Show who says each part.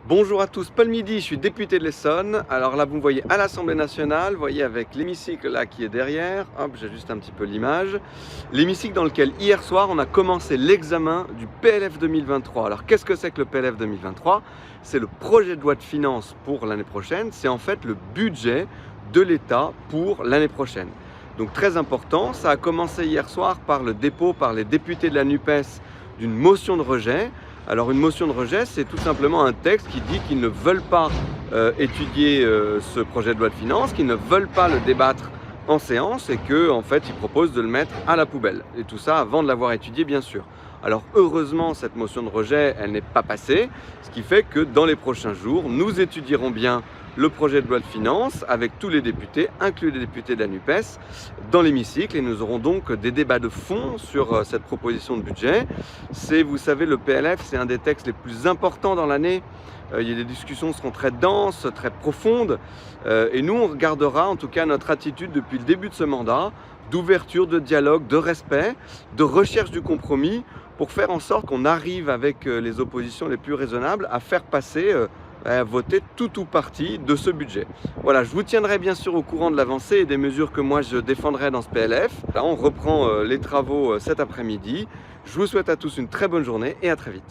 Speaker 1: Bonjour à tous, Paul Midi, je suis député de l'Essonne. Alors là, vous me voyez à l'Assemblée nationale, vous voyez avec l'hémicycle là qui est derrière. Hop, j'ajuste un petit peu l'image. L'hémicycle dans lequel hier soir, on a commencé l'examen du PLF 2023. Alors qu'est-ce que c'est que le PLF 2023? C'est le projet de loi de finances pour l'année prochaine. C'est en fait le budget de l'État pour l'année prochaine. Donc très important, ça a commencé hier soir par le dépôt par les députés de la NUPES d'une motion de rejet. Alors une motion de rejet, c'est tout simplement un texte qui dit qu'ils ne veulent pas étudier ce projet de loi de finances, qu'ils ne veulent pas le débattre en séance et qu'en fait ils proposent de le mettre à la poubelle. Et tout ça avant de l'avoir étudié bien sûr. Alors heureusement cette motion de rejet, elle n'est pas passée, ce qui fait que dans les prochains jours, nous étudierons bien le projet de loi de finances avec tous les députés, inclus les députés de la NUPES, dans l'hémicycle et nous aurons donc des débats de fond sur cette proposition de budget. Vous savez, le PLF, c'est un des textes les plus importants dans l'année. Les discussions seront très denses, très profondes et nous, on regardera en tout cas notre attitude depuis le début de ce mandat, d'ouverture, de dialogue, de respect, de recherche du compromis pour faire en sorte qu'on arrive avec les oppositions les plus raisonnables à faire passer à voter tout ou partie de ce budget. Voilà, je vous tiendrai bien sûr au courant de l'avancée et des mesures que moi je défendrai dans ce PLF. Là, on reprend les travaux cet après-midi. Je vous souhaite à tous une très bonne journée et à très vite.